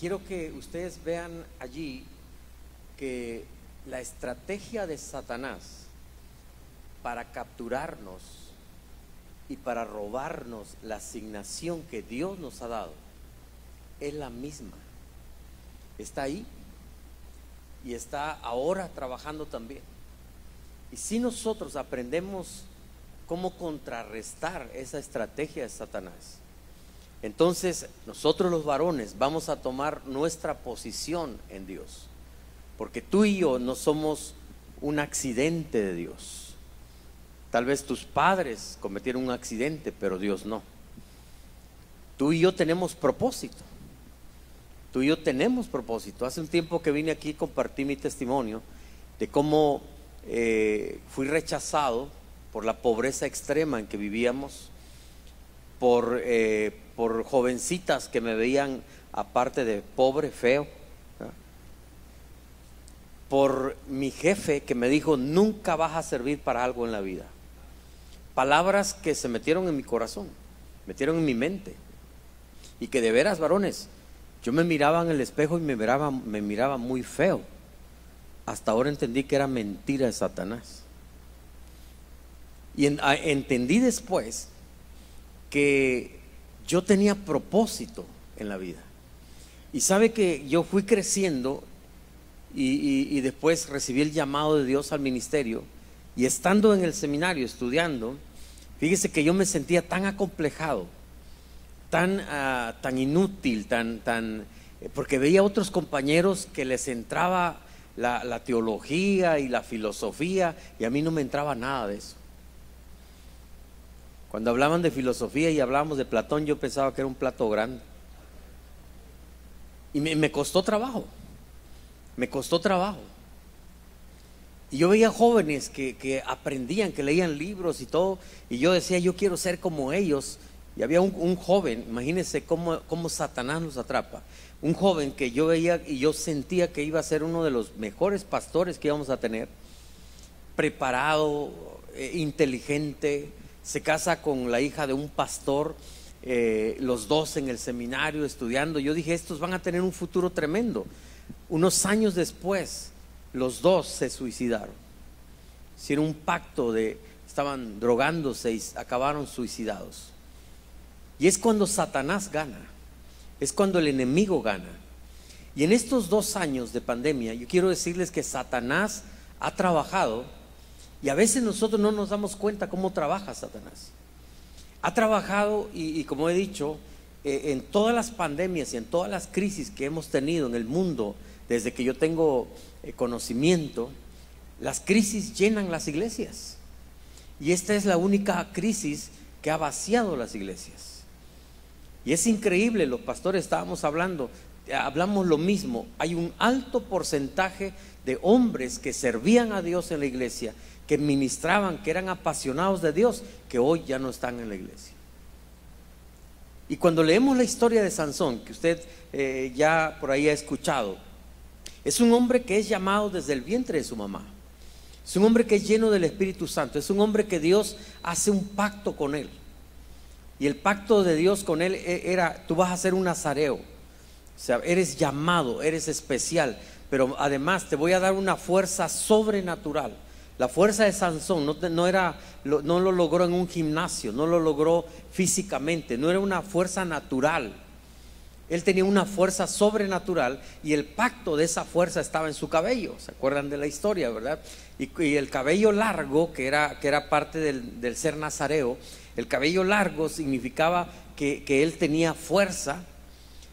quiero que ustedes vean allí que la estrategia de Satanás para capturarnos y para robarnos la asignación que Dios nos ha dado es la misma. Está ahí y está ahora trabajando también. Y si nosotros aprendemos cómo contrarrestar esa estrategia de Satanás, entonces nosotros los varones vamos a tomar nuestra posición en Dios, porque tú y yo no somos un accidente de Dios. Tal vez tus padres cometieron un accidente, pero Dios no. Tú y yo tenemos propósito. Tú y yo tenemos propósito. Hace un tiempo que vine aquí, compartí mi testimonio de cómo fui rechazado por la pobreza extrema en que vivíamos, por jovencitas que me veían aparte de pobre, feo, ¿no? Por mi jefe que me dijo: nunca vas a servir para algo en la vida. Palabras que se metieron en mi corazón, metieron en mi mente, y que de veras, varones, yo me miraba en el espejo y me miraba muy feo. Hasta ahora entendí que era mentira de Satanás. Y entendí después que yo tenía propósito en la vida. Y sabe que yo fui creciendo y después recibí el llamado de Dios al ministerio. Y estando en el seminario estudiando, fíjese que yo me sentía tan acomplejado, tan inútil, porque veía a otros compañeros que les entraba la teología y la filosofía, y a mí no me entraba nada de eso. Cuando hablaban de filosofía y hablábamos de Platón, yo pensaba que era un plato grande. Y me costó trabajo. Y yo veía jóvenes que aprendían, que leían libros y todo, y yo decía: yo quiero ser como ellos. Y había un joven, imagínense cómo Satanás nos atrapa. Un joven que yo veía y yo sentía que iba a ser uno de los mejores pastores que íbamos a tener, preparado, inteligente. Se casa con la hija de un pastor, los dos en el seminario estudiando. Yo dije: estos van a tener un futuro tremendo. Unos años después, los dos se suicidaron. Hicieron un pacto estaban drogándose y acabaron suicidados. Y es cuando Satanás gana, es cuando el enemigo gana. Y en estos 2 años de pandemia, yo quiero decirles que Satanás ha trabajado. Y a veces nosotros no nos damos cuenta cómo trabaja Satanás. Ha trabajado y como he dicho, en todas las pandemias y en todas las crisis que hemos tenido en el mundo, desde que yo tengo conocimiento, las crisis llenan las iglesias. Y esta es la única crisis que ha vaciado las iglesias. Y es increíble, los pastores estábamos hablamos lo mismo. Hay un alto porcentaje de hombres que servían a Dios en la iglesia, que ministraban, que eran apasionados de Dios, que hoy ya no están en la iglesia. Y cuando leemos la historia de Sansón, que usted ya por ahí ha escuchado, es un hombre que es llamado desde el vientre de su mamá. Es un hombre que es lleno del Espíritu Santo. Es un hombre que Dios hace un pacto con él. Y el pacto de Dios con él era: tú vas a ser un nazareo. O sea, eres llamado, eres especial, pero además te voy a dar una fuerza sobrenatural. La fuerza de Sansón no lo logró en un gimnasio, no lo logró físicamente, no era una fuerza natural. Él tenía una fuerza sobrenatural, y el pacto de esa fuerza estaba en su cabello. ¿Se acuerdan de la historia, verdad? Y el cabello largo, que era parte del ser nazareo, el cabello largo significaba que él tenía fuerza.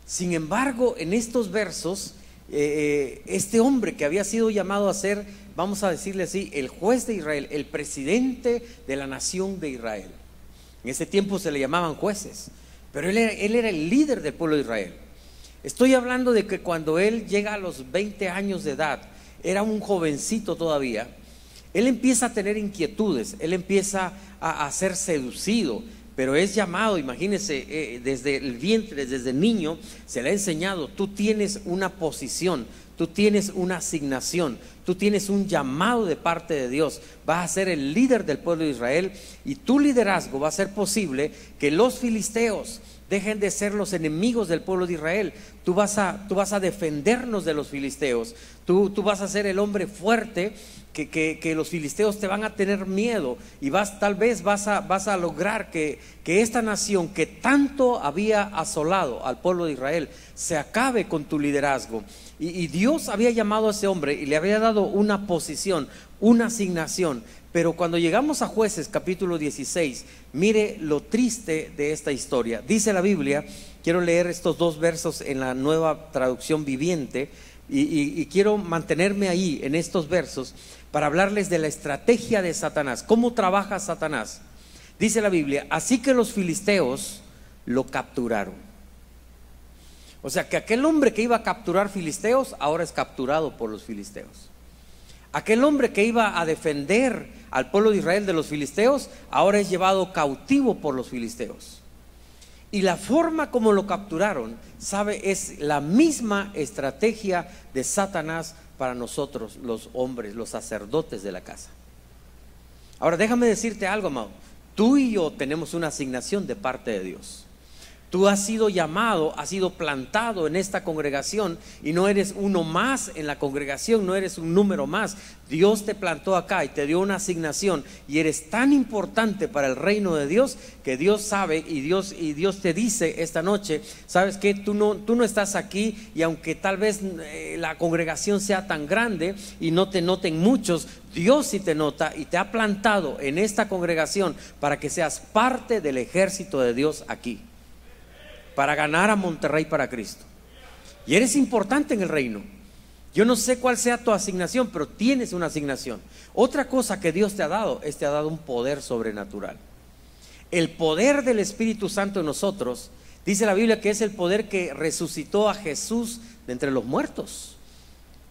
Sin embargo, en estos versos, este hombre que había sido llamado a ser, vamos a decirle así, el juez de Israel, el presidente de la nación de Israel. En ese tiempo se le llamaban jueces, pero él era el líder del pueblo de Israel. Estoy hablando de que cuando él llega a los 20 años de edad, era un jovencito todavía, él empieza a tener inquietudes, él empieza a ser seducido, pero es llamado, imagínense, desde el vientre, desde niño, se le ha enseñado: tú tienes una posición, tú tienes una asignación, tú tienes un llamado de parte de Dios. Vas a ser el líder del pueblo de Israel y tu liderazgo va a hacer posible que los filisteos dejen de ser los enemigos del pueblo de Israel. Tú vas a defendernos de los filisteos. Tú vas a ser el hombre fuerte que los filisteos te van a tener miedo, y tal vez vas a lograr que esta nación que tanto había asolado al pueblo de Israel se acabe con tu liderazgo. Y Dios había llamado a ese hombre y le había dado una posición, una asignación. Pero cuando llegamos a Jueces capítulo 16, mire lo triste de esta historia. Dice la Biblia, quiero leer estos 2 versos en la Nueva Traducción Viviente, y quiero mantenerme ahí en estos versos para hablarles de la estrategia de Satanás. ¿Cómo trabaja Satanás? Dice la Biblia, así que los filisteos lo capturaron. O sea que aquel hombre que iba a capturar filisteos ahora es capturado por los filisteos. Aquel hombre que iba a defender al pueblo de Israel de los filisteos ahora es llevado cautivo por los filisteos. Y la forma como lo capturaron, sabe, es la misma estrategia de Satanás para nosotros, los hombres, los sacerdotes de la casa. Ahora déjame decirte algo, amado. Tú y yo tenemos una asignación de parte de Dios. Tú has sido llamado, has sido plantado en esta congregación, y no eres uno más en la congregación, no eres un número más. Dios te plantó acá y te dio una asignación, y eres tan importante para el reino de Dios que Dios sabe, y Dios te dice esta noche, sabes que tú no estás aquí, y aunque tal vez la congregación sea tan grande y no te noten muchos, Dios sí te nota y te ha plantado en esta congregación para que seas parte del ejército de Dios aquí, para ganar a Monterrey para Cristo. Y eres importante en el reino. Yo no sé cuál sea tu asignación, pero tienes una asignación. Otra cosa que Dios te ha dado es te ha dado un poder sobrenatural. El poder del Espíritu Santo en nosotros, dice la Biblia que es el poder que resucitó a Jesús de entre los muertos.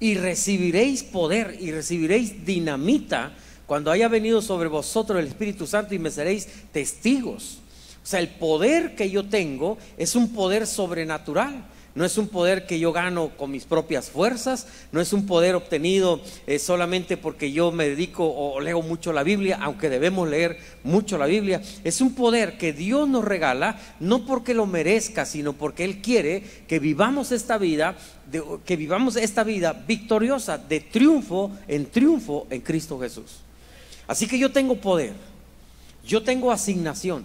Y recibiréis poder y recibiréis dinamita cuando haya venido sobre vosotros el Espíritu Santo, y me seréis testigos. O sea, el poder que yo tengo es un poder sobrenatural. No es un poder que yo gano con mis propias fuerzas, no es un poder obtenido solamente porque yo me dedico o leo mucho la Biblia, aunque debemos leer mucho la Biblia. Es un poder que Dios nos regala, no porque lo merezca, sino porque Él quiere que vivamos esta vida, victoriosa, de triunfo en Cristo Jesús. Así que yo tengo poder, yo tengo asignación,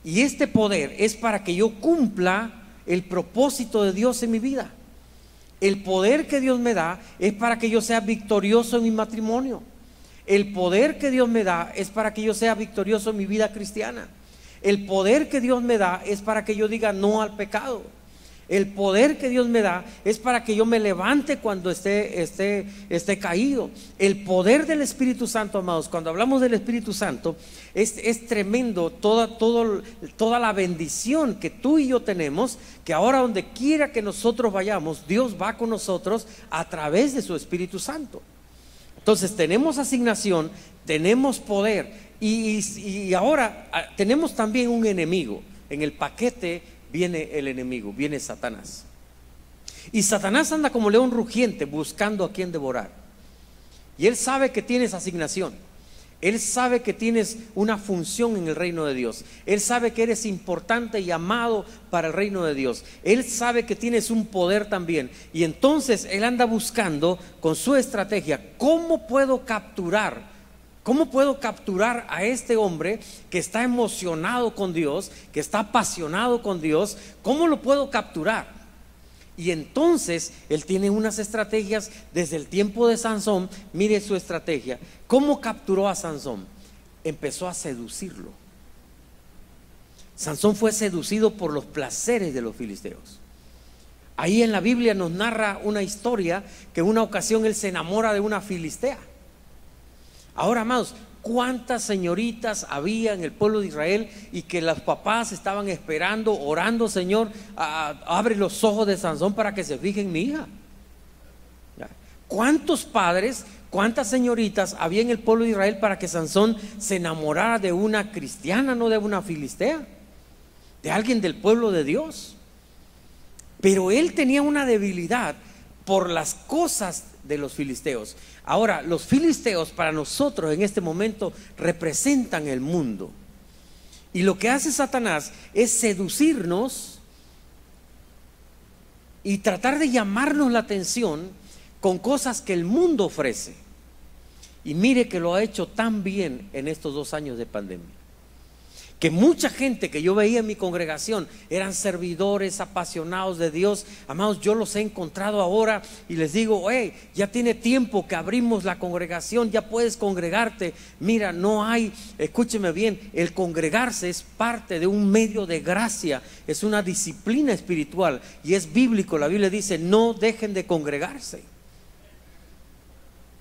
y este poder es para que yo cumpla el propósito de Dios en mi vida. El poder que Dios me da es para que yo sea victorioso en mi matrimonio. El poder que Dios me da es para que yo sea victorioso en mi vida cristiana. El poder que Dios me da es para que yo diga no al pecado. El poder que Dios me da es para que yo me levante cuando esté caído. El poder del Espíritu Santo, amados, cuando hablamos del Espíritu Santo, es tremendo toda la bendición que tú y yo tenemos, que ahora donde quiera que nosotros vayamos, Dios va con nosotros a través de su Espíritu Santo. Entonces tenemos asignación, tenemos poder, y ahora tenemos también un enemigo. En el paquete viene el enemigo, viene Satanás. Y Satanás anda como león rugiente buscando a quien devorar. Y él sabe que tienes asignación. Él sabe que tienes una función en el reino de Dios. Él sabe que eres importante y amado para el reino de Dios. Él sabe que tienes un poder también. Y entonces él anda buscando con su estrategia, ¿cómo puedo capturar a este hombre que está emocionado con Dios, que está apasionado con Dios? ¿Cómo lo puedo capturar? Y entonces él tiene unas estrategias desde el tiempo de Sansón. Mire su estrategia. ¿Cómo capturó a Sansón? Empezó a seducirlo. Sansón fue seducido por los placeres de los filisteos. Ahí en la Biblia nos narra una historia que en una ocasión él se enamora de una filistea. Ahora, amados, ¿cuántas señoritas había en el pueblo de Israel y que los papás estaban esperando, orando, Señor, abre los ojos de Sansón para que se fije en mi hija? ¿Cuántos padres, cuántas señoritas había en el pueblo de Israel para que Sansón se enamorara de una cristiana, no de una filistea, de alguien del pueblo de Dios? Pero él tenía una debilidad por las cosas de los filisteos. Ahora, los filisteos para nosotros en este momento representan el mundo. Y lo que hace Satanás es seducirnos y tratar de llamarnos la atención con cosas que el mundo ofrece. Y mire que lo ha hecho tan bien en estos 2 años de pandemia, que mucha gente que yo veía en mi congregación eran servidores apasionados de Dios. Amados, yo los he encontrado ahora y les digo: hey, ya tiene tiempo que abrimos la congregación, ya puedes congregarte. Mira, no hay, escúcheme bien, el congregarse es parte de un medio de gracia, es una disciplina espiritual y es bíblico. La Biblia dice: no dejen de congregarse.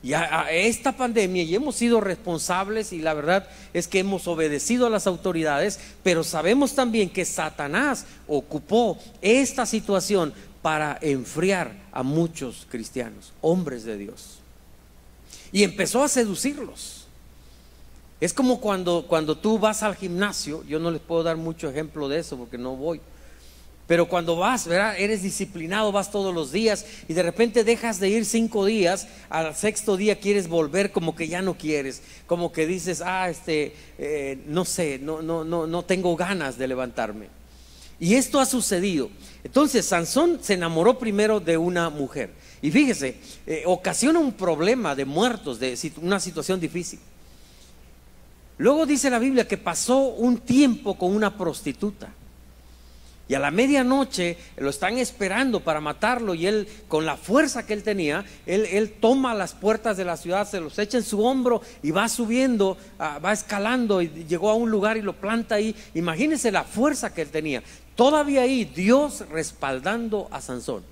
Y a esta pandemia, y hemos sido responsables, y la verdad es que hemos obedecido a las autoridades, pero sabemos también que Satanás ocupó esta situación para enfriar a muchos cristianos, hombres de Dios, y empezó a seducirlos. Es como cuando tú vas al gimnasio. Yo no les puedo dar mucho ejemplo de eso porque no voy, pero cuando vas, ¿verdad? Eres disciplinado, vas todos los días y de repente dejas de ir 5 días, al 6.º día quieres volver, como que ya no quieres, como que dices: no sé, no tengo ganas de levantarme. Y esto ha sucedido. Entonces Sansón se enamoró primero de una mujer, y fíjese, ocasiona un problema de muertos, de una situación difícil. Luego dice la Biblia que pasó un tiempo con una prostituta. Y a la medianoche lo están esperando para matarlo, y él, con la fuerza que él tenía, él toma las puertas de la ciudad, se los echa en su hombro y va subiendo, va escalando, y llegó a un lugar y lo planta ahí. Imagínense la fuerza que él tenía. Todavía ahí Dios respaldando a Sansón,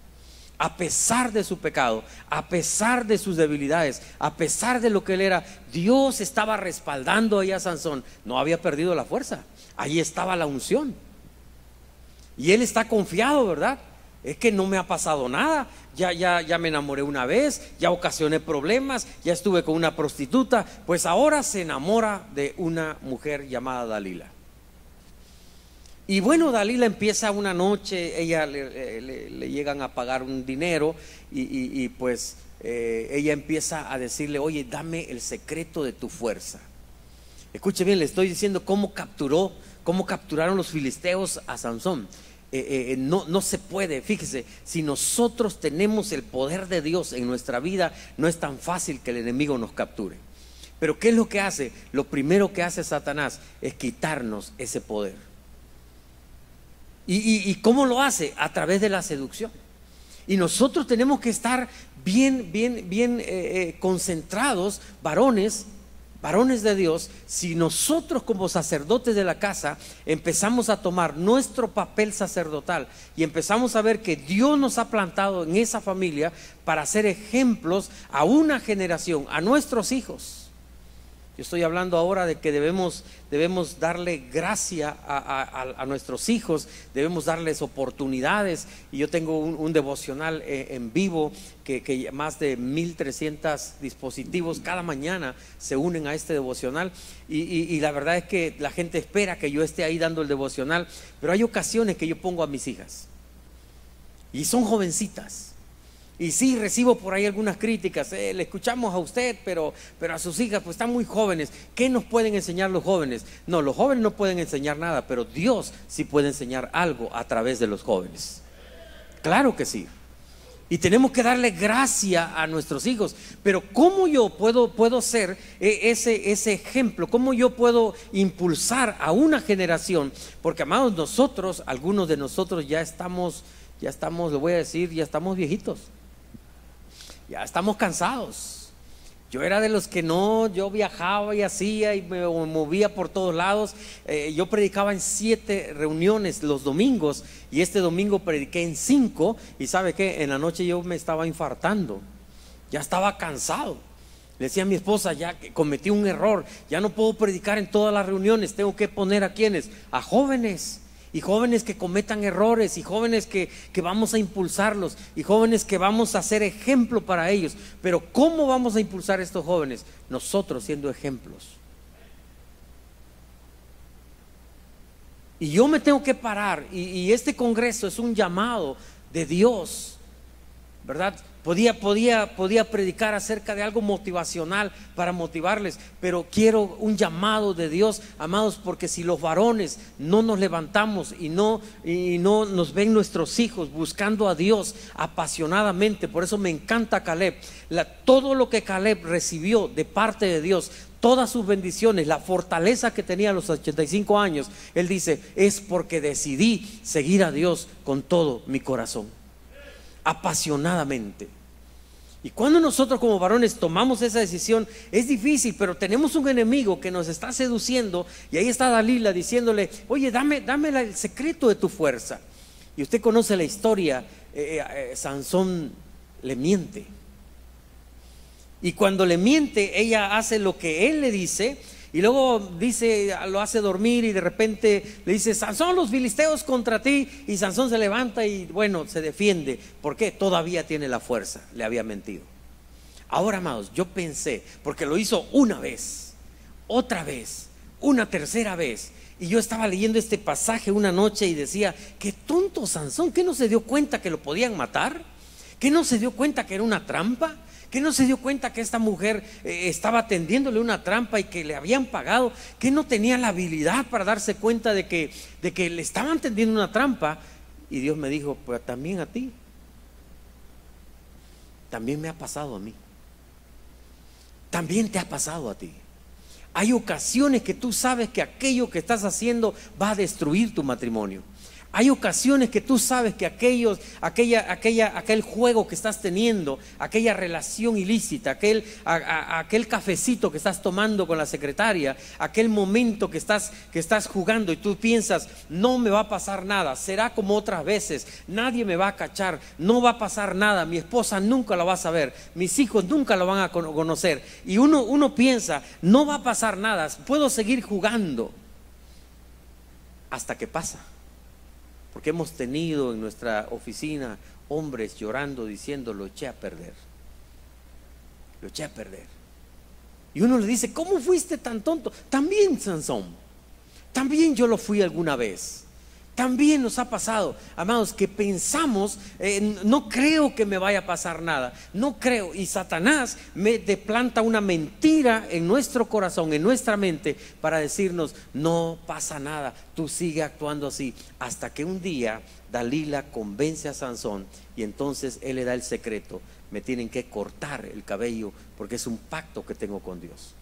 a pesar de su pecado, a pesar de sus debilidades, a pesar de lo que él era. Dios estaba respaldando ahí a Sansón. No había perdido la fuerza, ahí estaba la unción. Y él está confiado, ¿verdad? Es que no me ha pasado nada. Ya me enamoré una vez, ya ocasioné problemas, ya estuve con una prostituta. Pues ahora se enamora de una mujer llamada Dalila. Y bueno, Dalila empieza una noche, ella le llegan a pagar un dinero, y pues ella empieza a decirle: oye, dame el secreto de tu fuerza. Escuche bien, le estoy diciendo cómo capturaron los filisteos a Sansón. No se puede, fíjese, si nosotros tenemos el poder de Dios en nuestra vida, no es tan fácil que el enemigo nos capture. Pero ¿qué es lo que hace? Lo primero que hace Satanás es quitarnos ese poder. ¿Y cómo lo hace? A través de la seducción. Y nosotros tenemos que estar bien concentrados, varones de Dios. Si nosotros como sacerdotes de la casa empezamos a tomar nuestro papel sacerdotal y empezamos a ver que Dios nos ha plantado en esa familia para ser ejemplos a una generación, a nuestros hijos. Yo estoy hablando ahora de que debemos darle gracia a nuestros hijos, debemos darles oportunidades. Y yo tengo un devocional en vivo que más de 1,300 dispositivos cada mañana se unen a este devocional, y la verdad es que la gente espera que yo esté ahí dando el devocional, pero hay ocasiones que yo pongo a mis hijas y son jovencitas. Y sí, recibo por ahí algunas críticas: le escuchamos a usted, pero a sus hijas pues están muy jóvenes. ¿Qué nos pueden enseñar los jóvenes? No, los jóvenes no pueden enseñar nada, pero Dios sí puede enseñar algo a través de los jóvenes. Claro que sí. Y tenemos que darle gracia a nuestros hijos. Pero ¿cómo yo puedo ser ese ejemplo? ¿Cómo yo puedo impulsar a una generación? Porque, amados, nosotros, algunos de nosotros ya estamos, le voy a decir, ya estamos viejitos. Ya estamos cansados. Yo era de los que yo viajaba y hacía y me movía por todos lados. Yo predicaba en 7 reuniones los domingos, y este domingo prediqué en 5. Y ¿sabe qué? En la noche yo me estaba infartando, ya estaba cansado. Le decía a mi esposa: ya que cometí un error, ya no puedo predicar en todas las reuniones, tengo que poner ¿a quiénes? A jóvenes. Y jóvenes que cometan errores, y jóvenes que vamos a impulsarlos, y jóvenes que vamos a ser ejemplo para ellos. Pero ¿cómo vamos a impulsar a estos jóvenes? Nosotros siendo ejemplos. Y yo me tengo que parar, y este congreso es un llamado de Dios ¿verdad? Podía predicar acerca de algo motivacional para motivarles, pero quiero un llamado de Dios, amados, porque si los varones no nos levantamos y no nos ven nuestros hijos buscando a Dios apasionadamente, por eso me encanta Caleb, todo lo que Caleb recibió de parte de Dios, todas sus bendiciones, la fortaleza que tenía a los 85 años, él dice, es porque decidí seguir a Dios con todo mi corazón, apasionadamente. Y cuando nosotros como varones tomamos esa decisión, es difícil, pero tenemos un enemigo que nos está seduciendo, y ahí está Dalila diciéndole, oye, dame el secreto de tu fuerza. Y usted conoce la historia, Sansón le miente. Y cuando le miente, ella hace lo que él le dice, y luego lo hace dormir, y de repente le dice, Sansón, los filisteos contra ti, y Sansón se levanta y bueno, se defiende. ¿Por qué? Todavía tiene la fuerza, le había mentido. Ahora, amados, yo pensé, porque lo hizo una vez, otra vez, una tercera vez, y yo estaba leyendo este pasaje una noche y decía, qué tonto Sansón, ¿qué no se dio cuenta que lo podían matar? ¿Qué no se dio cuenta que era una trampa? ¿Qué no se dio cuenta que esta mujer estaba tendiéndole una trampa y que le habían pagado? ¿Qué no tenía la habilidad para darse cuenta de que le estaban tendiendo una trampa? Y Dios me dijo, pues también a ti, también me ha pasado a mí, también te ha pasado a ti. Hay ocasiones que tú sabes que aquello que estás haciendo va a destruir tu matrimonio. Hay ocasiones que tú sabes que aquel juego que estás teniendo, aquella relación ilícita, aquel cafecito que estás tomando con la secretaria, aquel momento que estás jugando y tú piensas, no me va a pasar nada, será como otras veces, nadie me va a cachar, no va a pasar nada, mi esposa nunca la va a saber, mis hijos nunca lo van a conocer. Y uno piensa, no va a pasar nada, puedo seguir jugando, hasta que pasa. Porque hemos tenido en nuestra oficina hombres llorando diciendo, lo eché a perder, lo eché a perder. Y uno le dice, ¿cómo fuiste tan tonto? También, Sansón, también yo lo fui alguna vez. También nos ha pasado, amados, que pensamos, no creo que me vaya a pasar nada, no creo, y Satanás planta una mentira en nuestro corazón, en nuestra mente, para decirnos, no pasa nada, tú sigue actuando así, hasta que un día Dalila convence a Sansón, y entonces él le da el secreto, me tienen que cortar el cabello, porque es un pacto que tengo con Dios.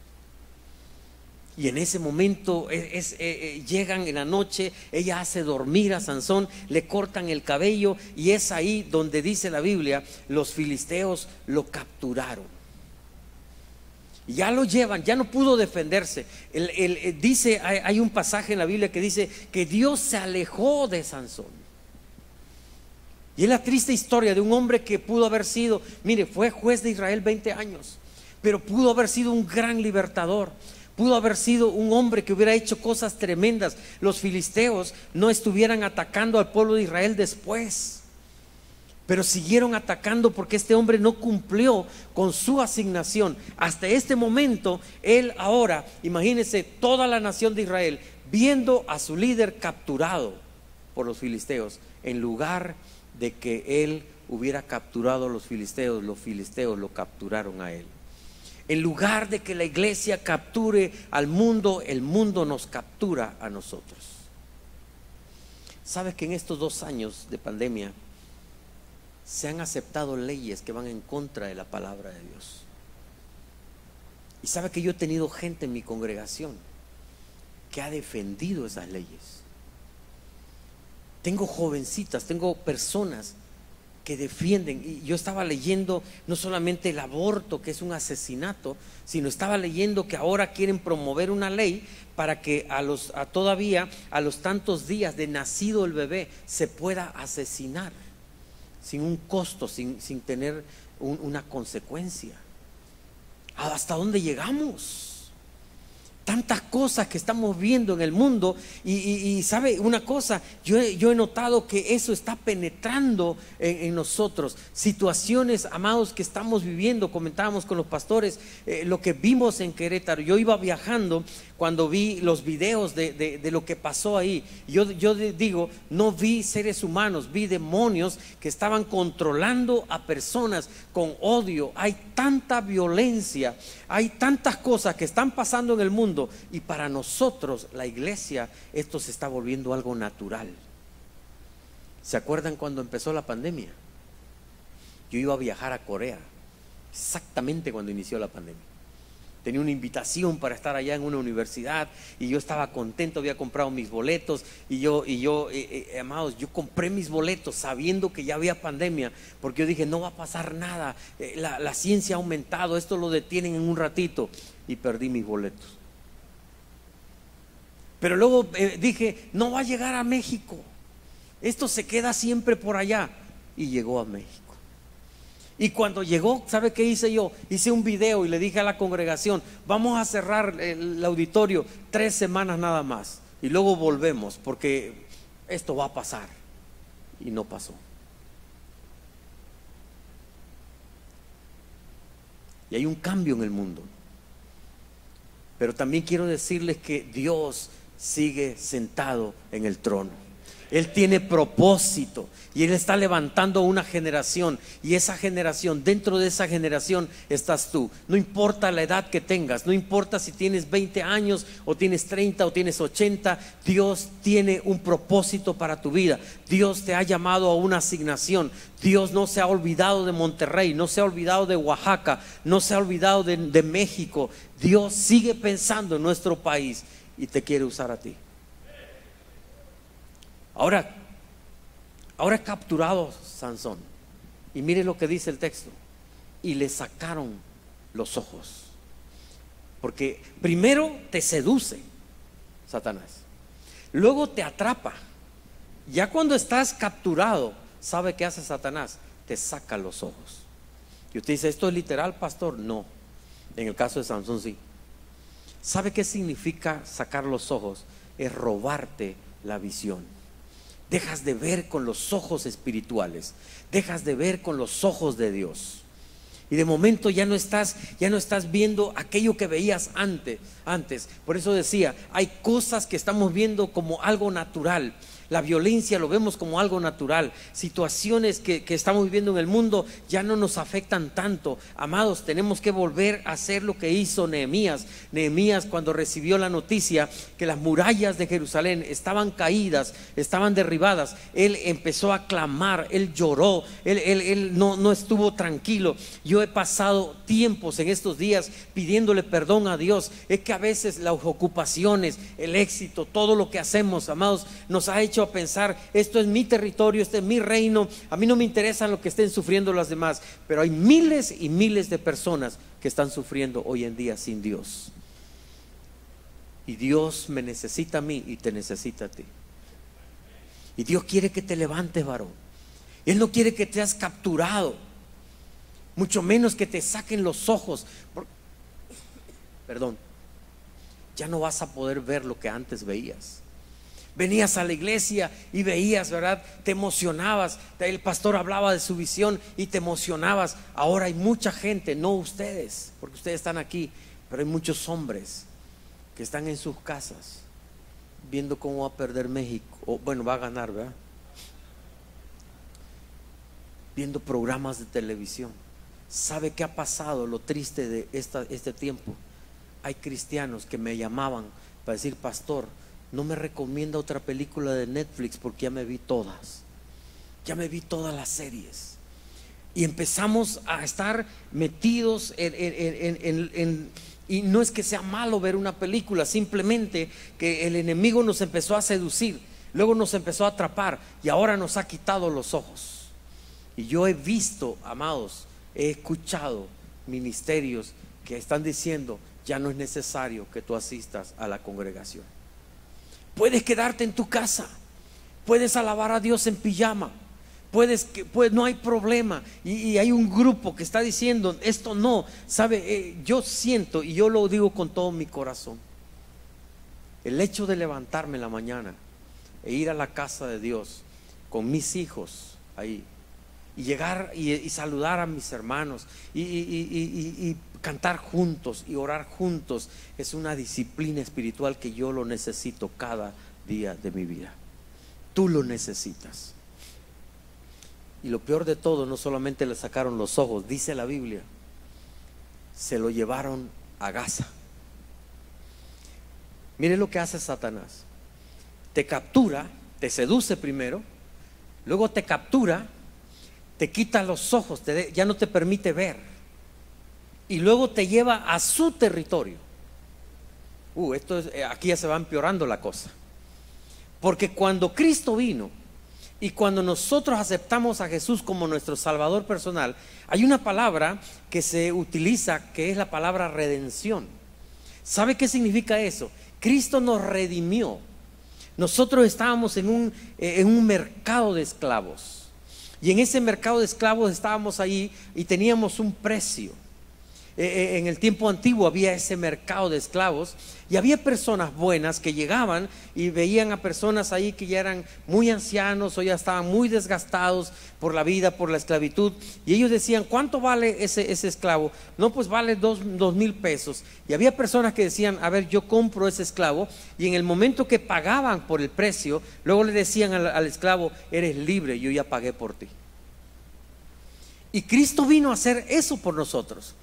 Y en ese momento llegan en la noche, ella hace dormir a Sansón, le cortan el cabello, y es ahí donde dice la Biblia, los filisteos lo capturaron. Ya lo llevan, ya no pudo defenderse. Dice, hay un pasaje en la Biblia que dice que Dios se alejó de Sansón. Y es la triste historia de un hombre que pudo haber sido, mire, fue juez de Israel 20 años, pero pudo haber sido un gran libertador. Pudo haber sido un hombre que hubiera hecho cosas tremendas. Los filisteos no estuvieran atacando al pueblo de Israel después, pero siguieron atacando porque este hombre no cumplió con su asignación. Hasta este momento, él ahora, imagínense, toda la nación de Israel viendo a su líder capturado por los filisteos, en lugar de que él hubiera capturado a los filisteos lo capturaron a él. En lugar de que la iglesia capture al mundo, el mundo nos captura a nosotros. ¿Sabes que en estos 2 años de pandemia se han aceptado leyes que van en contra de la palabra de Dios? Y sabe que yo he tenido gente en mi congregación que ha defendido esas leyes. Tengo jovencitas, tengo personas que defienden, y yo estaba leyendo no solamente el aborto, que es un asesinato, sino estaba leyendo que ahora quieren promover una ley para que todavía a los tantos días de nacido el bebé se pueda asesinar sin un costo, sin tener una consecuencia. ¿Hasta dónde llegamos? tantas cosas que estamos viendo en el mundo y sabe una cosa, yo he notado que eso está penetrando en nosotros. Situaciones, amados, que estamos viviendo. Comentábamos con los pastores lo que vimos en Querétaro. Yo iba viajando cuando vi los videos de lo que pasó ahí. Yo digo, no vi seres humanos, vi demonios que estaban controlando a personas con odio. Hay tanta violencia, hay tantas cosas que están pasando en el mundo, y para nosotros, la iglesia, esto se está volviendo algo natural. ¿Se acuerdan cuando empezó la pandemia? Yo iba a viajar a Corea, exactamente cuando inició la pandemia. Tenía una invitación para estar allá en una universidad y yo estaba contento, había comprado mis boletos y yo amados, yo compré mis boletos sabiendo que ya había pandemia, porque yo dije, no va a pasar nada, la ciencia ha aumentado, esto lo detienen en un ratito, y perdí mis boletos. Pero luego dije, no va a llegar a México, esto se queda siempre por allá, y llegó a México. Y cuando llegó, ¿sabe qué hice yo? Hice un video y le dije a la congregación, vamos a cerrar el auditorio 3 semanas nada más, y luego volvemos, porque esto va a pasar. Y no pasó. Y hay un cambio en el mundo. Pero también quiero decirles que Dios sigue sentado en el trono. Él tiene propósito y Él está levantando una generación, y esa generación, dentro de esa generación estás tú. No importa la edad que tengas, no importa si tienes 20 años o tienes 30 o tienes 80, Dios tiene un propósito para tu vida. Dios te ha llamado a una asignación. Dios no se ha olvidado de Monterrey, no se ha olvidado de Oaxaca, no se ha olvidado de México. Dios sigue pensando en nuestro país y te quiere usar a ti. Ahora capturado Sansón, y mire lo que dice el texto: y le sacaron los ojos. Porque primero te seduce Satanás, luego te atrapa. Ya cuando estás capturado, ¿sabe qué hace Satanás? Te saca los ojos. Y usted dice, ¿esto es literal, pastor? No, en el caso de Sansón sí. ¿Sabe qué significa sacar los ojos? Es robarte la visión. Dejas de ver con los ojos espirituales, dejas de ver con los ojos de Dios, y de momento ya no estás viendo aquello que veías antes. Por eso decía, hay cosas que estamos viendo como algo natural. La violencia lo vemos como algo natural. Situaciones que estamos viviendo en el mundo ya no nos afectan tanto. Amados, tenemos que volver a hacer lo que hizo Nehemías. Nehemías, cuando recibió la noticia que las murallas de Jerusalén estaban caídas, estaban derribadas, él empezó a clamar, él lloró, él no estuvo tranquilo. Yo he pasado tiempos en estos días pidiéndole perdón a Dios. Es que a veces las ocupaciones, el éxito, todo lo que hacemos, amados, nos ha hecho a pensar, esto es mi territorio, este es mi reino, a mí no me interesa lo que estén sufriendo las demás. Pero hay miles y miles de personas que están sufriendo hoy en día sin Dios, y Dios me necesita a mí y te necesita a ti. Y Dios quiere que te levantes, varón. Él no quiere que te hayas capturado, mucho menos que te saquen los ojos. Perdón, ya no vas a poder ver lo que antes veías. Venías a la iglesia y veías, ¿verdad? Te emocionabas. El pastor hablaba de su visión y te emocionabas. Ahora hay mucha gente, no ustedes, porque ustedes están aquí, pero hay muchos hombres que están en sus casas viendo cómo va a perder México, o bueno, va a ganar, ¿verdad? Viendo programas de televisión. ¿Sabe qué ha pasado? Lo triste de este tiempo. Hay cristianos que me llamaban para decir, pastor, no me recomienda otra película de Netflix porque ya me vi todas las series. Y empezamos a estar metidos y no es que sea malo ver una película, simplemente que el enemigo nos empezó a seducir, luego nos empezó a atrapar y ahora nos ha quitado los ojos. Y yo he visto, amados, he escuchado ministerios que están diciendo, ya no es necesario que tú asistas a la congregación. Puedes quedarte en tu casa, puedes alabar a Dios en pijama, no hay problema. Y hay un grupo que está diciendo, esto no, sabe, yo siento, y yo lo digo con todo mi corazón, el hecho de levantarme en la mañana e ir a la casa de Dios con mis hijos ahí y llegar y saludar a mis hermanos y cantar juntos y orar juntos, es una disciplina espiritual que yo lo necesito cada día de mi vida. Tú lo necesitas. Y lo peor de todo, no solamente le sacaron los ojos, dice la Biblia, se lo llevaron a Gaza. Mire lo que hace Satanás. Te captura, te seduce primero, luego te captura, te quita los ojos, ya no te permite ver, y luego te lleva a su territorio. Aquí ya se va empeorando la cosa, porque cuando Cristo vino y cuando nosotros aceptamos a Jesús como nuestro Salvador personal, hay una palabra que se utiliza que es la palabra redención. ¿Sabe qué significa eso? Cristo nos redimió. Nosotros estábamos en un mercado de esclavos, y en ese mercado de esclavos estábamos ahí y teníamos un precio. En el tiempo antiguo había ese mercado de esclavos y había personas buenas que llegaban y veían a personas ahí que ya eran muy ancianos o ya estaban muy desgastados por la vida, por la esclavitud, y ellos decían: ¿cuánto vale ese esclavo? No, pues vale 2,000 pesos. Y había personas que decían: a ver, yo compro ese esclavo, y en el momento que pagaban por el precio, luego le decían al esclavo: eres libre, yo ya pagué por ti. Y Cristo vino a hacer eso por nosotros.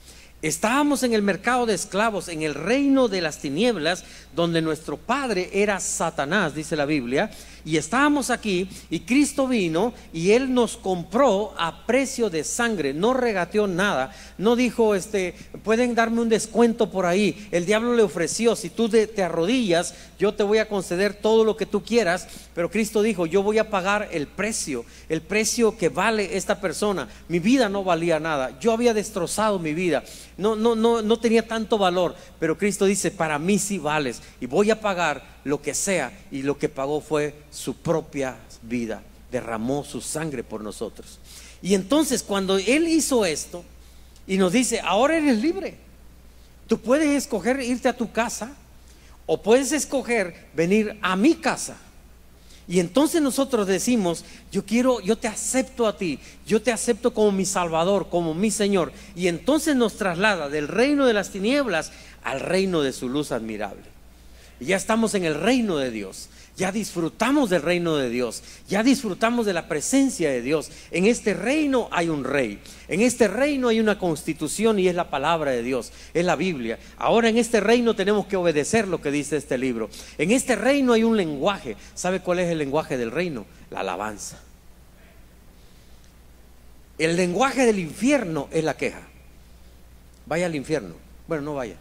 Estábamos en el mercado de esclavos, en el reino de las tinieblas, donde nuestro padre era Satanás, dice la Biblia, y estábamos aquí, y Cristo vino y Él nos compró a precio de sangre. No regateó nada, no dijo: pueden darme un descuento por ahí. El diablo le ofreció: si tú te arrodillas, yo te voy a conceder todo lo que tú quieras. Pero Cristo dijo: yo voy a pagar el precio que vale esta persona. Mi vida no valía nada, yo había destrozado mi vida, no tenía tanto valor, pero Cristo dice: para mí sí vales, y voy a pagar lo que sea. Y lo que pagó fue su propia vida, derramó su sangre por nosotros. Y entonces cuando Él hizo esto y nos dice: ahora eres libre, tú puedes escoger irte a tu casa o puedes escoger venir a mi casa. Y entonces nosotros decimos: yo te acepto a ti, yo te acepto como mi Salvador, como mi Señor. Y entonces nos traslada del reino de las tinieblas al reino de su luz admirable. Y ya estamos en el reino de Dios, ya disfrutamos del reino de Dios, ya disfrutamos de la presencia de Dios. En este reino hay un rey, en este reino hay una constitución, y es la palabra de Dios, es la Biblia. Ahora en este reino tenemos que obedecer lo que dice este libro. En este reino hay un lenguaje. ¿Sabe cuál es el lenguaje del reino? La alabanza. El lenguaje del infierno es la queja. Vaya al infierno. Bueno, no vaya.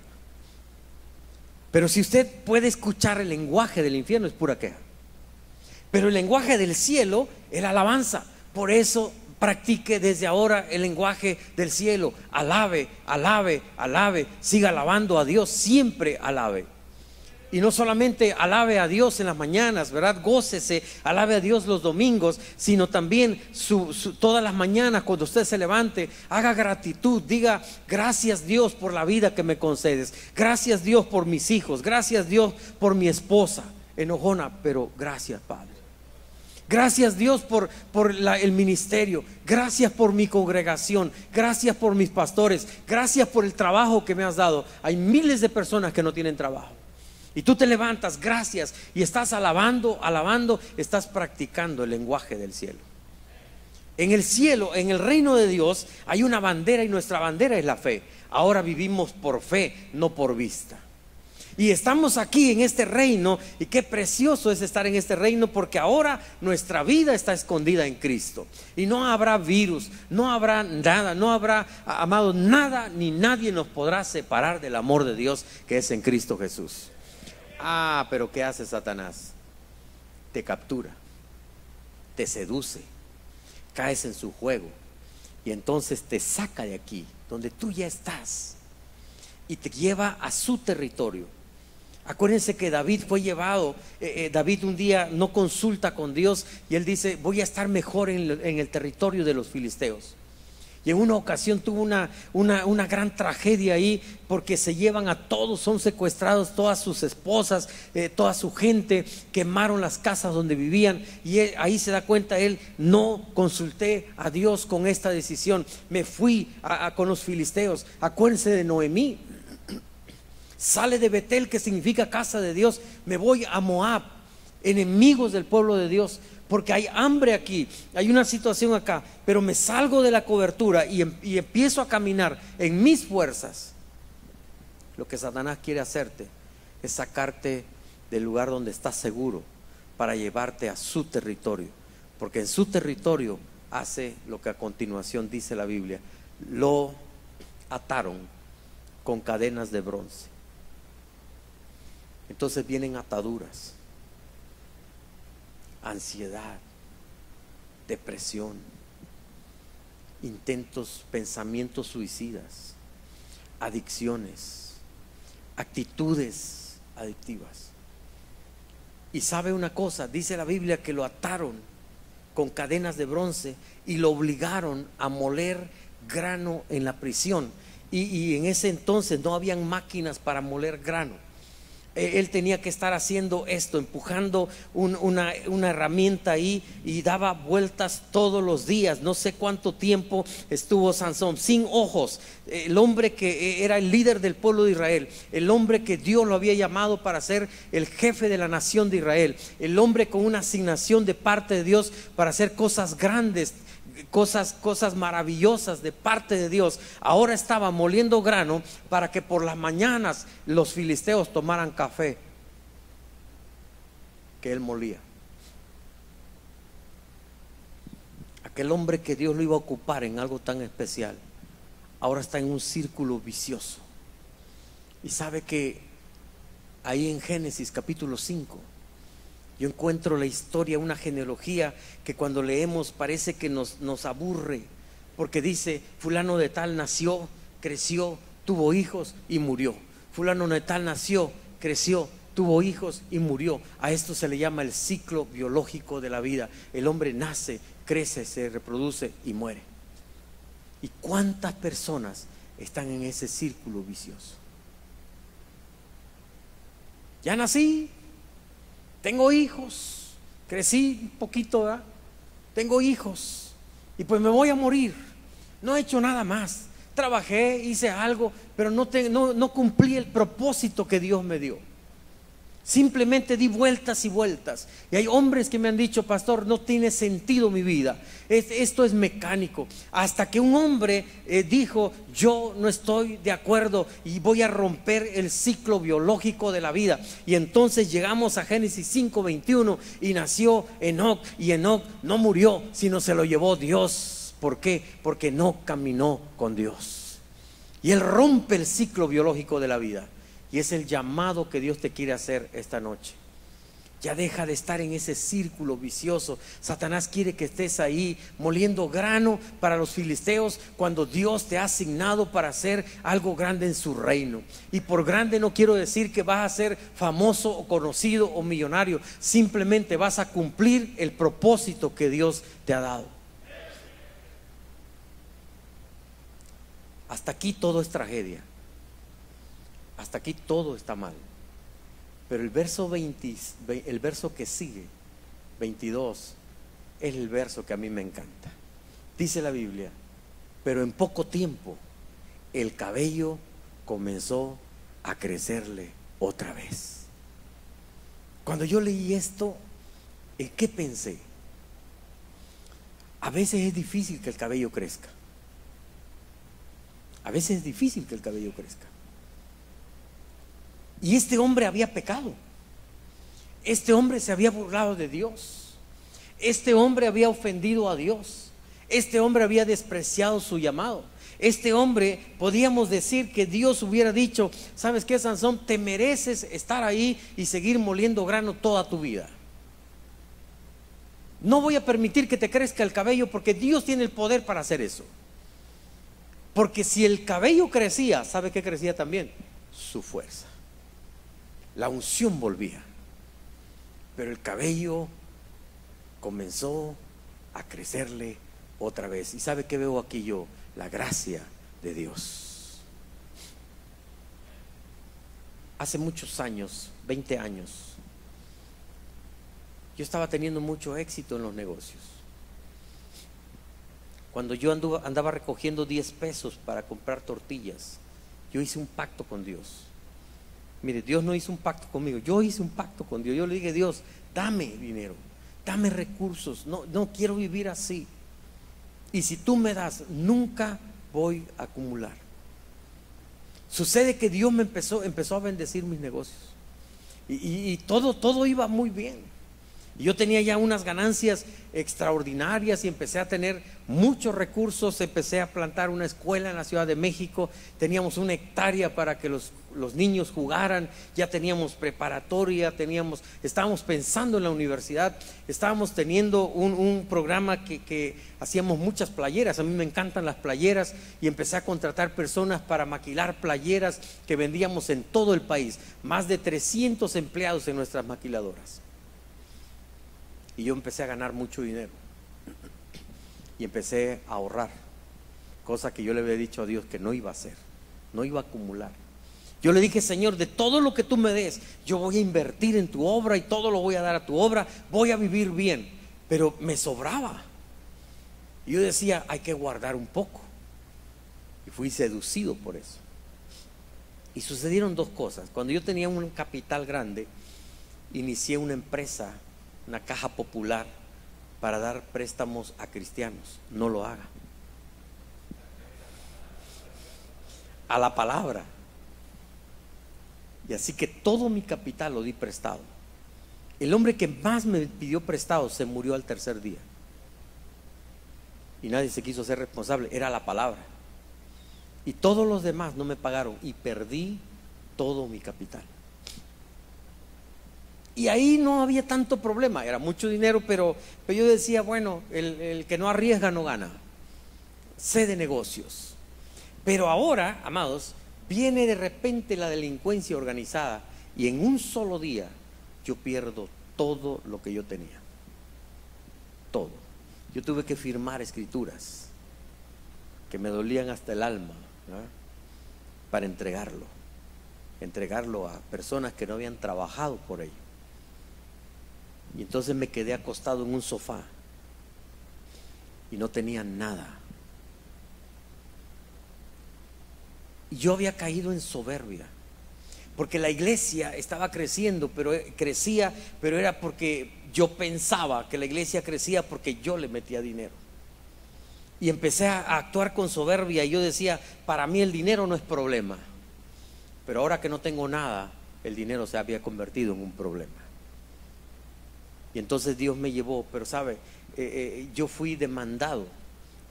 Pero si usted puede escuchar el lenguaje del infierno, es pura queja. Pero el lenguaje del cielo es la alabanza. Por eso practique desde ahora el lenguaje del cielo. Alabe, alabe, alabe. Siga alabando a Dios, siempre alabe. Y no solamente alabe a Dios en las mañanas, ¿verdad? Gócese, alabe a Dios los domingos, sino también todas las mañanas cuando usted se levante, haga gratitud, diga: gracias Dios por la vida que me concedes, gracias Dios por mis hijos, gracias Dios por mi esposa enojona, pero gracias Padre. Gracias Dios por el ministerio, gracias por mi congregación, gracias por mis pastores, gracias por el trabajo que me has dado. Hay miles de personas que no tienen trabajo. Y tú te levantas, gracias, y estás alabando, estás practicando el lenguaje del cielo. En el cielo, en el reino de Dios, hay una bandera, y nuestra bandera es la fe. Ahora vivimos por fe, no por vista. Y estamos aquí en este reino, y qué precioso es estar en este reino, porque ahora nuestra vida está escondida en Cristo. Y no habrá virus, no habrá nada, no habrá, amado, nada ni nadie nos podrá separar del amor de Dios que es en Cristo Jesús. Pero ¿qué hace Satanás? Te captura, te seduce, caes en su juego, y entonces te saca de aquí, donde tú ya estás, y te lleva a su territorio. Acuérdense que David fue llevado, David un día no consulta con Dios, y él dice: voy a estar mejor en el territorio de los filisteos. Y en una ocasión tuvo una gran tragedia ahí, porque se llevan a todos, son secuestrados todas sus esposas, toda su gente, quemaron las casas donde vivían. Y ahí se da cuenta él: no consulté a Dios con esta decisión, me fui con los filisteos. Acuérdense de Noemí, sale de Betel, que significa casa de Dios, me voy a Moab, enemigos del pueblo de Dios, porque hay hambre aquí, hay una situación acá, pero me salgo de la cobertura y empiezo a caminar en mis fuerzas. Lo que Satanás quiere hacerte es sacarte del lugar donde estás seguro para llevarte a su territorio, porque en su territorio hace lo que a continuación dice la Biblia: lo ataron con cadenas de bronce. Entonces vienen ataduras, ansiedad, depresión, intentos, pensamientos suicidas, adicciones, actitudes adictivas. Y sabe una cosa, dice la Biblia que lo ataron con cadenas de bronce y lo obligaron a moler grano en la prisión. Y en ese entonces no habían máquinas para moler grano. Él tenía que estar haciendo esto, empujando una herramienta ahí, y daba vueltas todos los días. No sé cuánto tiempo estuvo Sansón sin ojos, el hombre que era el líder del pueblo de Israel, el hombre que Dios lo había llamado para ser el jefe de la nación de Israel, el hombre con una asignación de parte de Dios para hacer cosas grandes, cosas maravillosas de parte de Dios. Ahora estaba moliendo grano para que por las mañanas los filisteos tomaran café que él molía. Aquel hombre que Dios lo iba a ocupar en algo tan especial, ahora está en un círculo vicioso. Y sabe que ahí en Génesis capítulo 5 yo encuentro la historia, una genealogía que cuando leemos parece que nos aburre, porque dice: fulano de tal nació, creció, tuvo hijos y murió. Fulano de tal nació, creció, tuvo hijos y murió. A esto se le llama el ciclo biológico de la vida. El hombre nace, crece, se reproduce y muere. ¿Y cuántas personas están en ese círculo vicioso? Ya nací, tengo hijos, crecí un poquito, ¿verdad? Tengo hijos y pues me voy a morir. No he hecho nada más. Trabajé, hice algo, pero no cumplí el propósito que Dios me dio. Simplemente di vueltas y vueltas. Y hay hombres que me han dicho: pastor, no tiene sentido mi vida, esto es mecánico. Hasta que un hombre dijo: yo no estoy de acuerdo y voy a romper el ciclo biológico de la vida. Y entonces llegamos a Génesis 5:21 y nació Enoc. Y Enoc no murió, sino se lo llevó Dios. ¿Por qué? Porque no caminó con Dios. Y él rompe el ciclo biológico de la vida. Y es el llamado que Dios te quiere hacer esta noche. Ya deja de estar en ese círculo vicioso. Satanás quiere que estés ahí moliendo grano para los filisteos, cuando Dios te ha asignado para hacer algo grande en su reino. Y por grande no quiero decir que vas a ser famoso o conocido o millonario. Simplemente vas a cumplir el propósito que Dios te ha dado. Hasta aquí todo es tragedia. Hasta aquí todo está mal. Pero el verso que sigue, 22, es el verso que a mí me encanta. Dice la Biblia: pero en poco tiempo el cabello comenzó a crecerle otra vez. Cuando yo leí esto, ¿en qué pensé? A veces es difícil que el cabello crezca. A veces es difícil que el cabello crezca. Y este hombre había pecado. Este hombre se había burlado de Dios. Este hombre había ofendido a Dios. Este hombre había despreciado su llamado. Este hombre, podíamos decir que Dios hubiera dicho: ¿sabes qué, Sansón? Te mereces estar ahí y seguir moliendo grano toda tu vida. No voy a permitir que te crezca el cabello, porque Dios tiene el poder para hacer eso. Porque si el cabello crecía, ¿sabe qué crecía también? Su fuerza. La unción volvía. Pero el cabello comenzó a crecerle otra vez. ¿Y sabe qué veo aquí yo? la gracia de Dios. Hace muchos años, 20 años, yo estaba teniendo mucho éxito en los negocios. Cuando yo andaba recogiendo 10 pesos para comprar tortillas, yo hice un pacto con Dios. Mire, Dios no hizo un pacto conmigo, yo hice un pacto con Dios. Yo le dije: Dios, dame dinero, dame recursos, no quiero vivir así. Y si tú me das, nunca voy a acumular. Sucede que Dios me empezó a bendecir mis negocios. Y todo iba muy bien. Y yo tenía ya unas ganancias extraordinarias y empecé a tener muchos recursos. Empecé a plantar una escuela en la Ciudad de México. Teníamos 1 hectárea para que los niños jugaran. Ya teníamos preparatoria, estábamos pensando en la universidad. Estábamos teniendo un programa que hacíamos muchas playeras. A mí me encantan las playeras, y empecé a contratar personas para maquilar playeras que vendíamos en todo el país. Más de 300 empleados en nuestras maquiladoras. Y yo empecé a ganar mucho dinero y empecé a ahorrar, cosa que yo le había dicho a Dios que no iba a hacer, no iba a acumular. Yo le dije: Señor, de todo lo que tú me des, yo voy a invertir en tu obra y todo lo voy a dar a tu obra, voy a vivir bien. Pero me sobraba. Y yo decía: hay que guardar un poco. Y fui seducido por eso. Y sucedieron 2 cosas. Cuando yo tenía un capital grande, inicié una empresa, una caja popular, para dar préstamos a cristianos. No lo haga. A la palabra. Y así que todo mi capital lo di prestado. El hombre que más me pidió prestado se murió al 3er día. Y nadie se quiso hacer responsable. Era la palabra. Y todos los demás no me pagaron. Y perdí todo mi capital. Y ahí no había tanto problema, era mucho dinero, pero yo decía: bueno, el que no arriesga no gana. Sé de negocios. Pero ahora, amados, viene de repente la delincuencia organizada, y en un solo día yo pierdo todo lo que yo tenía. Todo. Yo tuve que firmar escrituras que me dolían hasta el alma, ¿no?, para entregarlo a personas que no habían trabajado por ello. Y entonces me quedé acostado en un sofá y no tenía nada. Y yo había caído en soberbia, porque la iglesia estaba creciendo, pero era porque yo pensaba que la iglesia crecía porque yo le metía dinero. Y empecé a actuar con soberbia, y yo decía: para mí el dinero no es problema. Pero ahora que no tengo nada, el dinero se había convertido en un problema. Y entonces Dios me llevó, pero sabe, yo fui demandado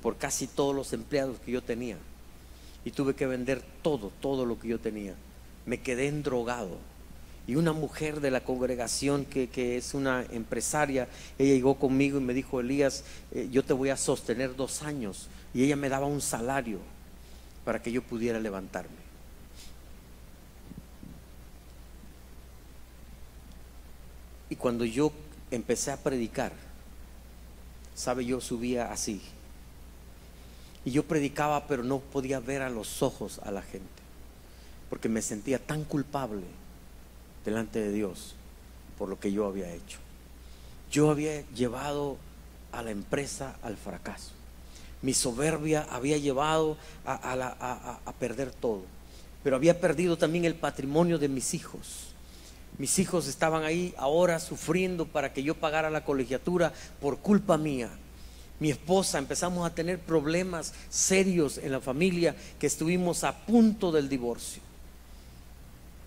por casi todos los empleados que yo tenía, y tuve que vender todo lo que yo tenía. Me quedé endrogado. Y una mujer de la congregación que es una empresaria, ella llegó conmigo y me dijo: Elías, yo te voy a sostener 2 años. Y ella me daba un salario para que yo pudiera levantarme. Y cuando yo empecé a predicar, sabe, yo subía así, y yo predicaba, pero no podía ver a los ojos a la gente, porque me sentía tan culpable delante de Dios por lo que yo había hecho. Yo había llevado a la empresa al fracaso. Mi soberbia había llevado a perder todo, pero había perdido también el patrimonio de mis hijos. Mis hijos estaban ahí ahora sufriendo para que yo pagara la colegiatura por culpa mía. Mi esposa, empezamos a tener problemas serios en la familia, que estuvimos a punto del divorcio.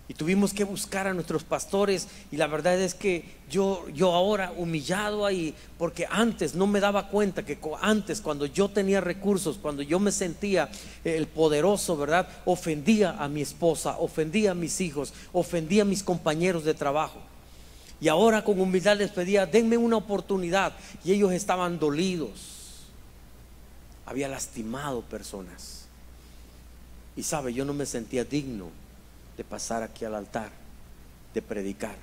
Y tuvimos que buscar a nuestros pastores, y la verdad es que yo ahora humillado ahí, porque antes no me daba cuenta que antes, cuando yo tenía recursos, cuando yo me sentía el poderoso, ¿verdad?, ofendía a mi esposa, ofendía a mis hijos, ofendía a mis compañeros de trabajo. Y ahora con humildad les pedía: denme una oportunidad. Y ellos estaban dolidos. Había lastimado personas. Y sabe, yo no me sentía digno de pasar aquí al altar, de predicar.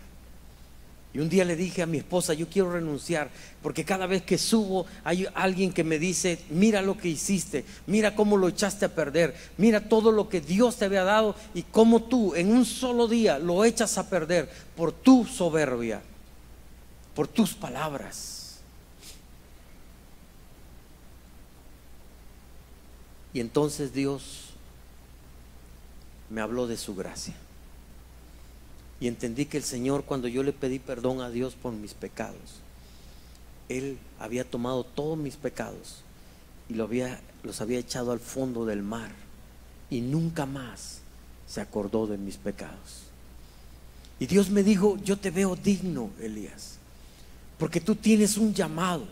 Y un día le dije a mi esposa, yo quiero renunciar, porque cada vez que subo hay alguien que me dice, mira lo que hiciste, mira cómo lo echaste a perder, mira todo lo que Dios te había dado y cómo tú en un solo día lo echas a perder por tu soberbia, por tus palabras. Y entonces Dios me habló de su gracia. Y entendí que el Señor, cuando yo le pedí perdón a Dios por mis pecados, Él había tomado todos mis pecados y los había echado al fondo del mar, y nunca más se acordó de mis pecados. Y Dios me dijo, yo te veo digno, Elías, porque tú tienes un llamado.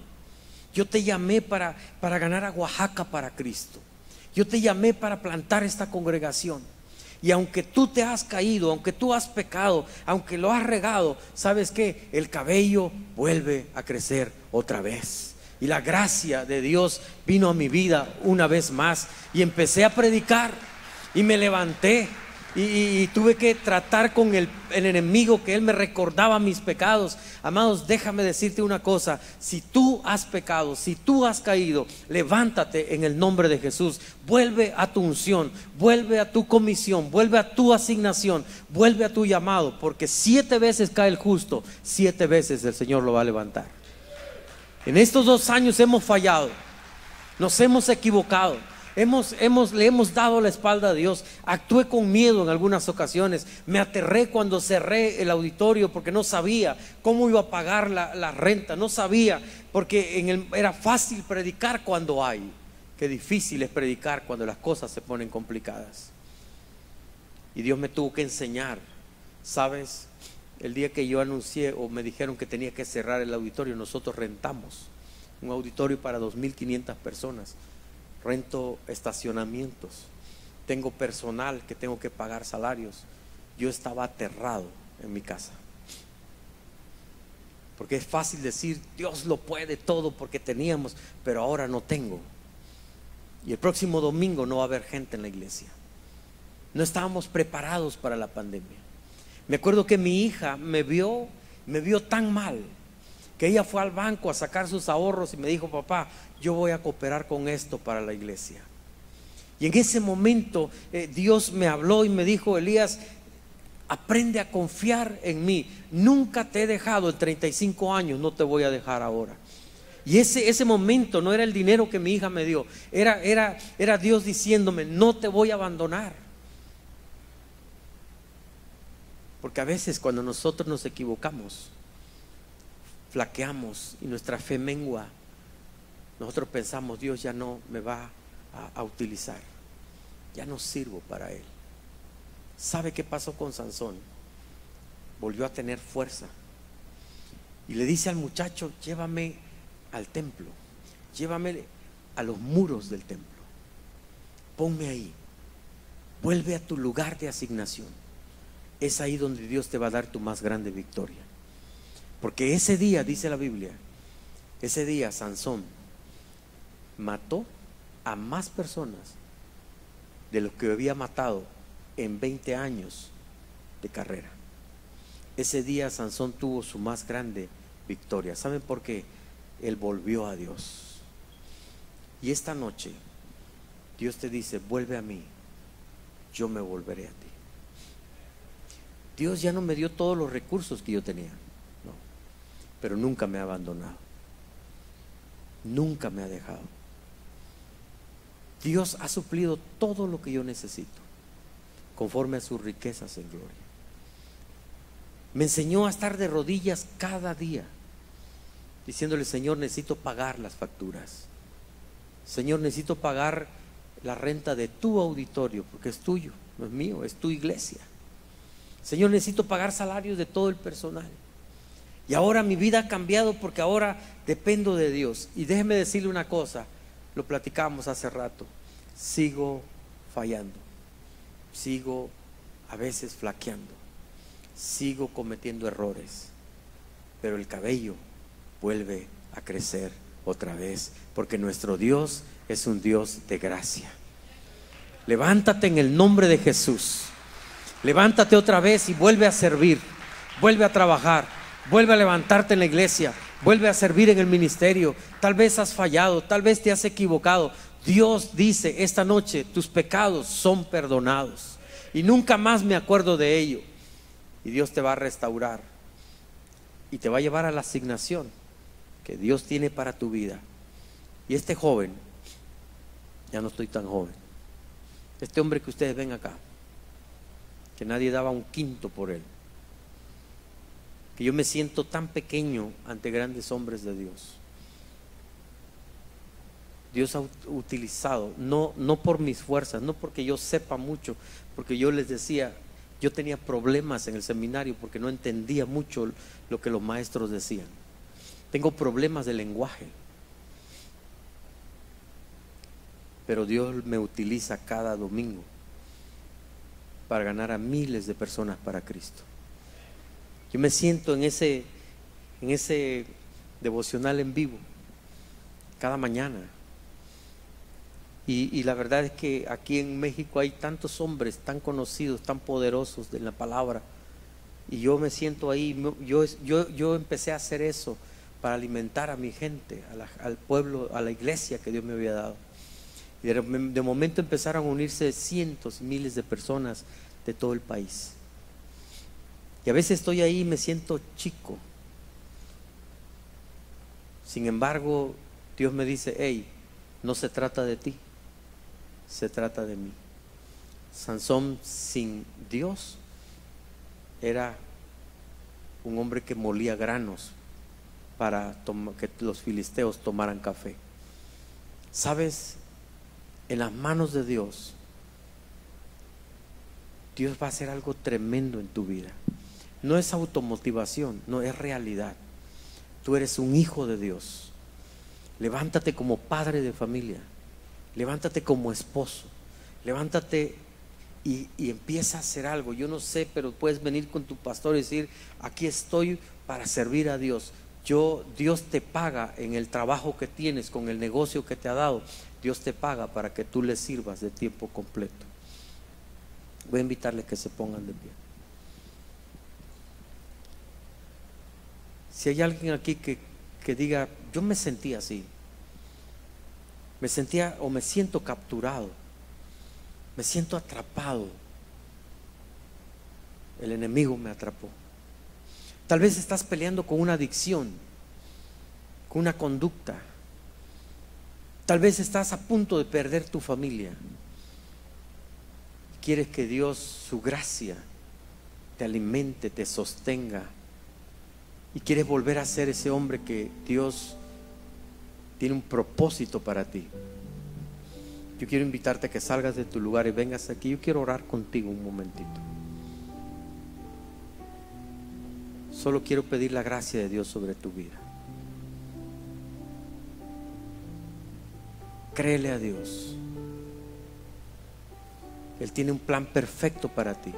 Yo te llamé para ganar a Oaxaca para Cristo. Yo te llamé para plantar esta congregación. Y aunque tú te has caído, aunque tú has pecado, aunque lo has regado, ¿sabes qué? El cabello vuelve a crecer otra vez. Y la gracia de Dios vino a mi vida una vez más. Y empecé a predicar y me levanté. Y tuve que tratar con el enemigo, que él me recordaba mis pecados. Amados, déjame decirte una cosa: si tú has pecado, si tú has caído, levántate en el nombre de Jesús. Vuelve a tu unción, vuelve a tu comisión, vuelve a tu asignación, vuelve a tu llamado, porque 7 veces cae el justo, 7 veces el Señor lo va a levantar. En estos 2 años hemos fallado, nos hemos equivocado. Le hemos dado la espalda a Dios. Actué con miedo en algunas ocasiones. Me aterré cuando cerré el auditorio, porque no sabía cómo iba a pagar la renta. No sabía, porque era fácil predicar cuando hay. Qué difícil es predicar cuando las cosas se ponen complicadas. Y Dios me tuvo que enseñar. ¿Sabes? El día que yo anuncié, o me dijeron que tenía que cerrar el auditorio, nosotros rentamos un auditorio para 2,500 personas. Rento estacionamientos, tengo personal que tengo que pagar salarios. Yo estaba aterrado en mi casa, porque es fácil decir Dios lo puede todo porque teníamos, pero ahora no tengo. Y el próximo domingo no va a haber gente en la iglesia. No estábamos preparados para la pandemia. Me acuerdo que mi hija me vio tan mal que ella fue al banco a sacar sus ahorros y me dijo: papá, yo voy a cooperar con esto para la iglesia. Y en ese momento Dios me habló y me dijo: Elías, aprende a confiar en mí. Nunca te he dejado en 35 años, no te voy a dejar ahora. Y ese momento no era el dinero que mi hija me dio, era Dios diciéndome: no te voy a abandonar. Porque a veces cuando nosotros nos equivocamos, flaqueamos y nuestra fe mengua, nosotros pensamos: Dios ya no me va a utilizar, ya no sirvo para Él. ¿Sabe qué pasó con Sansón? Volvió a tener fuerza y le dice al muchacho: llévame al templo, llévame a los muros del templo, ponme ahí, vuelve a tu lugar de asignación. Es ahí donde Dios te va a dar tu más grande victoria. Porque ese día, dice la Biblia, ese día Sansón mató a más personas de los que había matado en 20 años de carrera. Ese día Sansón tuvo su más grande victoria. ¿Saben por qué? Él volvió a Dios. Y esta noche Dios te dice: vuelve a mí, yo me volveré a ti. Dios ya no me dio todos los recursos que yo tenía, no, pero nunca me ha abandonado, nunca me ha dejado. Dios ha suplido todo lo que yo necesito conforme a sus riquezas en gloria. Me enseñó a estar de rodillas cada día diciéndole: Señor, necesito pagar las facturas. Señor, necesito pagar la renta de tu auditorio, porque es tuyo, no es mío, es tu iglesia. Señor, necesito pagar salarios de todo el personal. Y ahora mi vida ha cambiado, porque ahora dependo de Dios. Y déjeme decirle una cosa, lo platicamos hace rato: sigo fallando, sigo a veces flaqueando, sigo cometiendo errores, pero el cabello vuelve a crecer otra vez, porque nuestro Dios es un Dios de gracia. Levántate en el nombre de Jesús. Levántate otra vez y vuelve a servir, vuelve a trabajar, Vuelve a levantarte en la iglesia, vuelve a servir en el ministerio. Tal vez has fallado, tal vez te has equivocado. Dios dice esta noche: tus pecados son perdonados y nunca más me acuerdo de ello. Y Dios te va a restaurar y te va a llevar a la asignación que Dios tiene para tu vida. Y este joven, ya no estoy tan joven, este hombre que ustedes ven acá, que nadie daba un quinto por él, que yo me siento tan pequeño ante grandes hombres de Dios. Dios ha utilizado, no por mis fuerzas, no porque yo sepa mucho, porque yo les decía, yo tenía problemas en el seminario porque no entendía mucho lo que los maestros decían. Tengo problemas de lenguaje, pero Dios me utiliza cada domingo para ganar a miles de personas para Cristo. Yo me siento en ese devocional en vivo cada mañana. Y la verdad es que aquí en México hay tantos hombres tan conocidos, tan poderosos de la palabra. Y yo me siento ahí. Yo empecé a hacer eso para alimentar a mi gente, al pueblo, a la iglesia que Dios me había dado. Y de momento empezaron a unirse cientos y miles de personas de todo el país. Y a veces estoy ahí y me siento chico. Sin embargo, Dios me dice: hey, no se trata de ti, se trata de mí. Sansón sin Dios era un hombre que molía granos para que los filisteos tomaran café. ¿Sabes? En las manos de Dios, Dios va a hacer algo tremendo en tu vida. No es automotivación, no, es realidad. Tú eres un hijo de Dios. Levántate como padre de familia, levántate como esposo, levántate y empieza a hacer algo. Yo no sé, pero puedes venir con tu pastor y decir: aquí estoy para servir a Dios. Dios te paga en el trabajo que tienes, con el negocio que te ha dado. Dios te paga para que tú le sirvas de tiempo completo. Voy a invitarles que se pongan de pie. Si hay alguien aquí que diga: yo me sentía así, me sentía o me siento capturado, me siento atrapado, el enemigo me atrapó. Tal vez estás peleando con una adicción, con una conducta. Tal vez estás a punto de perder tu familia. Quieres que Dios, su gracia, te alimente, te sostenga. Y quieres volver a ser ese hombre que Dios tiene un propósito para ti. Yo quiero invitarte a que salgas de tu lugar y vengas aquí. Yo quiero orar contigo un momentito. Solo quiero pedir la gracia de Dios sobre tu vida. Créele a Dios. Él tiene un plan perfecto para ti.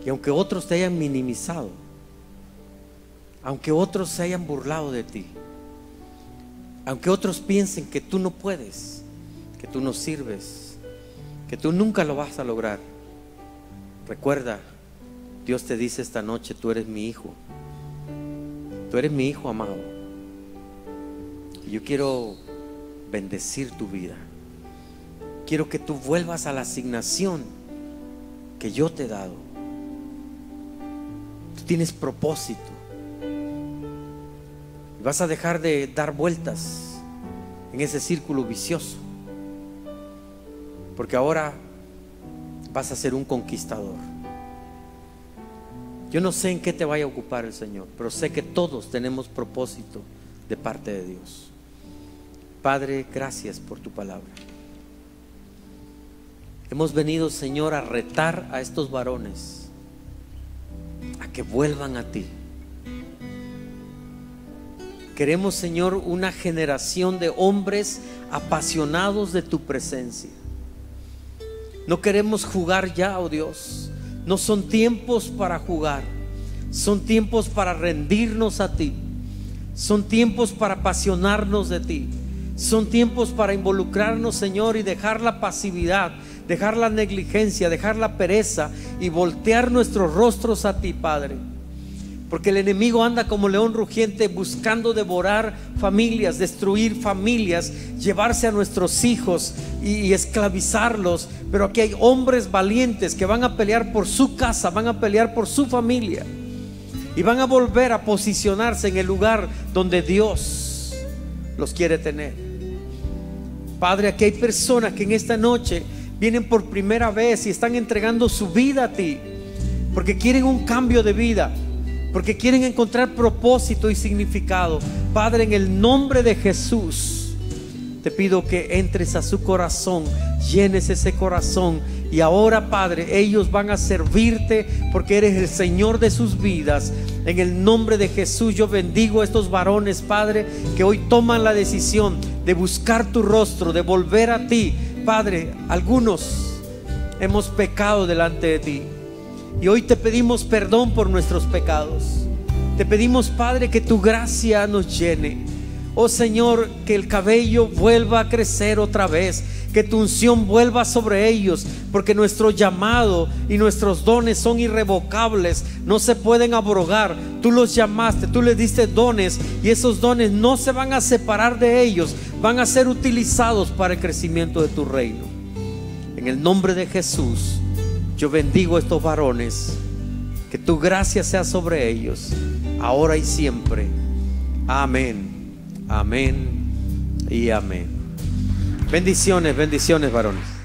Y aunque otros te hayan minimizado, aunque otros se hayan burlado de ti, aunque otros piensen que tú no puedes, que tú no sirves, que tú nunca lo vas a lograr, recuerda, Dios te dice esta noche: tú eres mi hijo, tú eres mi hijo amado. Y yo quiero bendecir tu vida. Quiero que tú vuelvas a la asignación que yo te he dado. Tú tienes propósito. Vas a dejar de dar vueltas en ese círculo vicioso, porque ahora vas a ser un conquistador. Yo no sé en qué te vaya a ocupar el Señor, pero sé que todos tenemos propósito de parte de Dios. Padre, gracias por tu palabra. Hemos venido, Señor, a retar a estos varones a que vuelvan a ti. Queremos, Señor, una generación de hombres apasionados de tu presencia. No queremos jugar ya, oh Dios. No son tiempos para jugar. Son tiempos para rendirnos a ti. Son tiempos para apasionarnos de ti. Son tiempos para involucrarnos, Señor, y dejar la pasividad, dejar la negligencia, dejar la pereza y voltear nuestros rostros a ti, Padre. Porque el enemigo anda como león rugiente buscando devorar familias, destruir familias, llevarse a nuestros hijos y esclavizarlos. Pero aquí hay hombres valientes que van a pelear por su casa, van a pelear por su familia y van a volver a posicionarse en el lugar donde Dios los quiere tener. Padre, aquí hay personas que en esta noche vienen por primera vez y están entregando su vida a ti, porque quieren un cambio de vida, porque quieren encontrar propósito y significado. Padre, en el nombre de Jesús, te pido que entres a su corazón, llenes ese corazón. Y ahora, Padre, ellos van a servirte porque eres el Señor de sus vidas. En el nombre de Jesús yo bendigo a estos varones, Padre, que hoy toman la decisión de buscar tu rostro, de volver a ti. Padre, algunos hemos pecado delante de ti y hoy te pedimos perdón por nuestros pecados. Te pedimos, Padre, que tu gracia nos llene. Oh Señor, que el cabello vuelva a crecer otra vez, que tu unción vuelva sobre ellos, porque nuestro llamado y nuestros dones son irrevocables, no se pueden abrogar. Tú los llamaste, tú les diste dones y esos dones no se van a separar de ellos, van a ser utilizados para el crecimiento de tu reino. En el nombre de Jesús yo bendigo a estos varones, que tu gracia sea sobre ellos, ahora y siempre. Amén, amén y amén. Bendiciones, bendiciones, varones.